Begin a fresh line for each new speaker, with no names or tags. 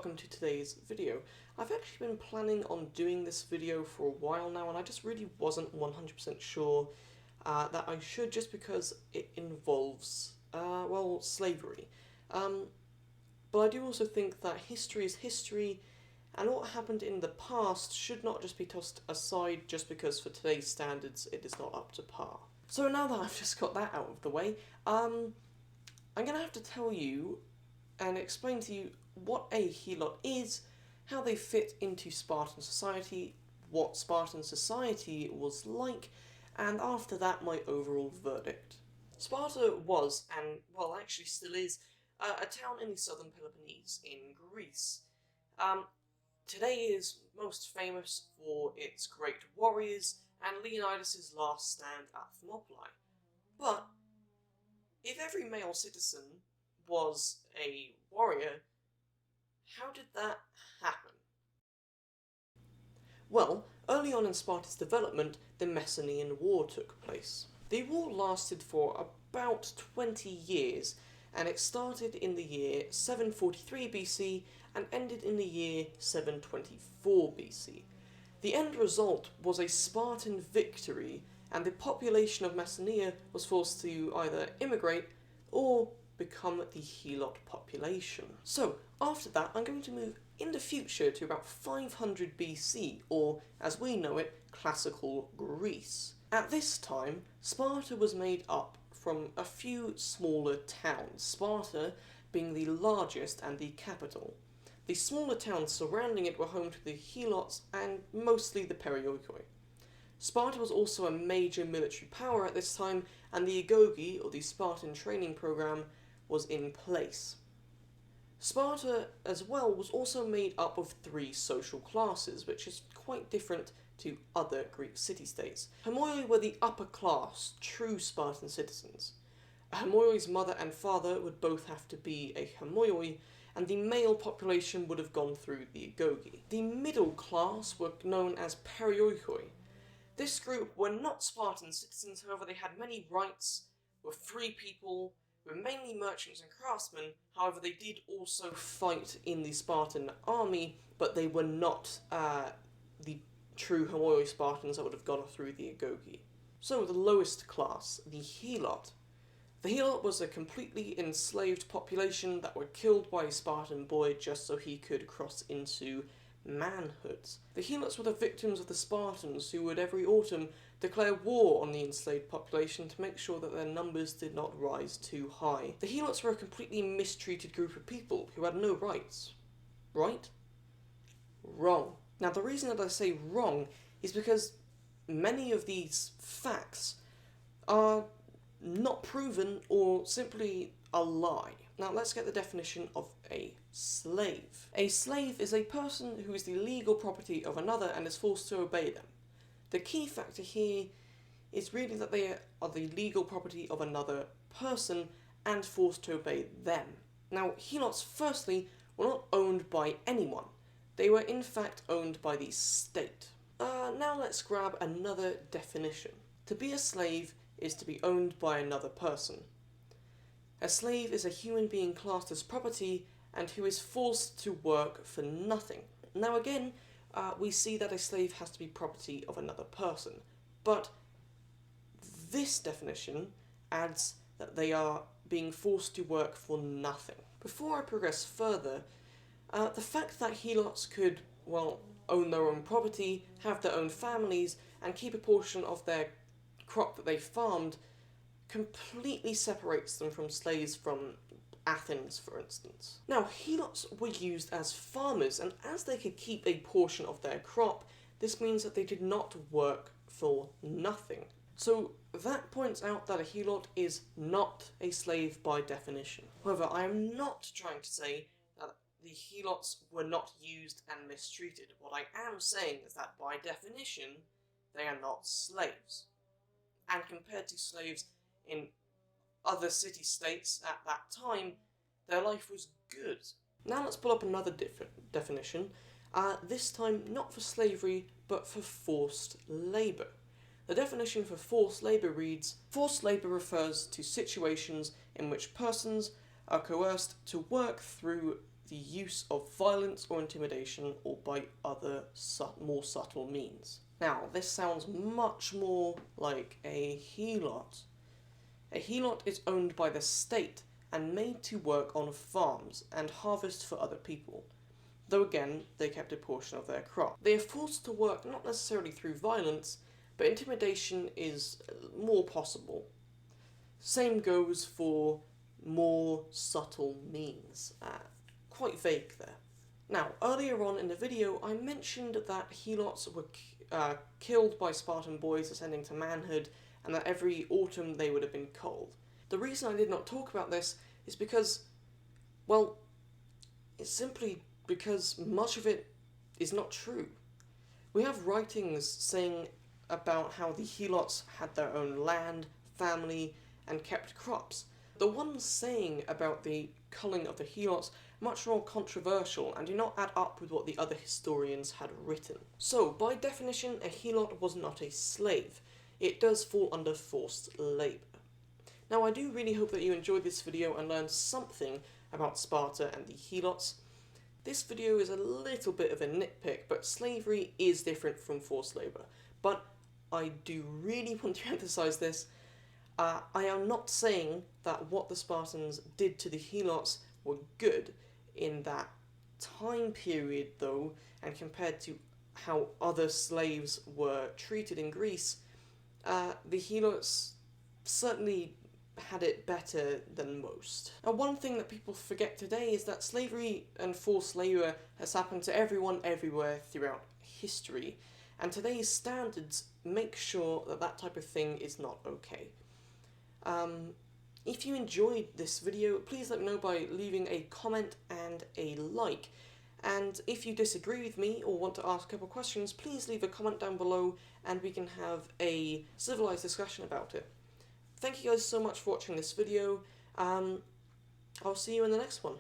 welcome to today's video. I've actually been planning on doing this video for a while now, and I just really wasn't 100% sure that I should, just because it involves, well, slavery. But I do also think that history is history, and what happened in the past should not just be tossed aside just because for today's standards it is not up to par. So now that I've just got that out of the way, I'm going to have to tell you and explain to you what a helot is, how they fit into Spartan society, what Spartan society was like, and after that my overall verdict. Sparta was, and well actually still is, a town in the southern Peloponnese in Greece. Today is most famous for its great warriors and Leonidas' last stand at Thermopylae. But if every male citizen was a warrior, how did that happen? Well, early on in Sparta's development, the Messenian War took place. The war lasted for about 20 years, and it started in the year 743 BC and ended in the year 724 BC. The end result was a Spartan victory, and the population of Messenia was forced to either immigrate or become the helot population. So, after that, I'm going to move in the future to about 500 BC, or, as we know it, Classical Greece. At this time, Sparta was made up from a few smaller towns, Sparta being the largest and the capital. The smaller towns surrounding it were home to the helots and mostly the perioikoi. Sparta was also a major military power at this time, and the agoge, or the Spartan training program, was in place. Sparta, as well, was also made up of 3 social classes, which is quite different to other Greek city-states. Homoioi were the upper class, true Spartan citizens. A homoioi's mother and father would both have to be a homoioi, and the male population would have gone through the agoge. The middle class were known as perioikoi. This group were not Spartan citizens, however they had many rights, were free people, were mainly merchants and craftsmen. However they did also fight in the Spartan army, but they were not the true homoioi Spartans that would have gone through the agoge. So the lowest class, the helot. The helot was a completely enslaved population that were killed by a Spartan boy just so he could cross into manhood. The helots were the victims of the Spartans, who would every autumn declare war on the enslaved population to make sure that their numbers did not rise too high. The helots were a completely mistreated group of people who had no rights. Right? Wrong. Now the reason that I say wrong is because many of these facts are not proven or simply a lie. Now let's get the definition of a slave. A slave is a person who is the legal property of another and is forced to obey them. The key factor here is really that they are the legal property of another person and forced to obey them. Now, helots, firstly, were not owned by anyone. They were in fact owned by the state. Now let's grab another definition. To be a slave is to be owned by another person. A slave is a human being classed as property and who is forced to work for nothing. Now again, we see that a slave has to be property of another person, but this definition adds that they are being forced to work for nothing. Before I progress further, the fact that helots could, well, own their own property, have their own families, and keep a portion of their crop that they farmed completely separates them from slaves from Athens, for instance. Now, helots were used as farmers, and as they could keep a portion of their crop, this means that they did not work for nothing. So that points out that a helot is not a slave by definition. However, I am not trying to say that the helots were not used and mistreated. What I am saying is that by definition, they are not slaves. And compared to slaves in other city-states at that time, their life was good. Now let's pull up another definition, this time not for slavery, but for forced labour. The definition for forced labour reads, forced labour refers to situations in which persons are coerced to work through the use of violence or intimidation or by other more subtle means. Now, this sounds much more like a helot. A helot is owned by the state and made to work on farms and harvest for other people, though again, they kept a portion of their crop. They are forced to work not necessarily through violence, but intimidation is more possible. Same goes for more subtle means. Quite vague there. Now, earlier on in the video, I mentioned that helots were killed by Spartan boys ascending to manhood, and that every autumn they would have been culled. The reason I did not talk about this is because, well, it's simply because much of it is not true. We have writings saying about how the helots had their own land, family, and kept crops. The ones saying about the culling of the helots much more controversial and do not add up with what the other historians had written. So, by definition, a helot was not a slave. It does fall under forced labour. Now, I do really hope that you enjoyed this video and learned something about Sparta and the helots. This video is a little bit of a nitpick, but slavery is different from forced labour. But I do really want to emphasise this. I am not saying that what the Spartans did to the helots were good in that time period, though, and compared to how other slaves were treated in Greece, the helots certainly had it better than most. Now, one thing that people forget today is that slavery and forced labour has happened to everyone everywhere throughout history, and today's standards make sure that that type of thing is not okay. If you enjoyed this video, please let me know by leaving a comment and a like. And if you disagree with me or want to ask a couple questions, please leave a comment down below and we can have a civilized discussion about it. Thank you guys so much for watching this video. I'll see you in the next one.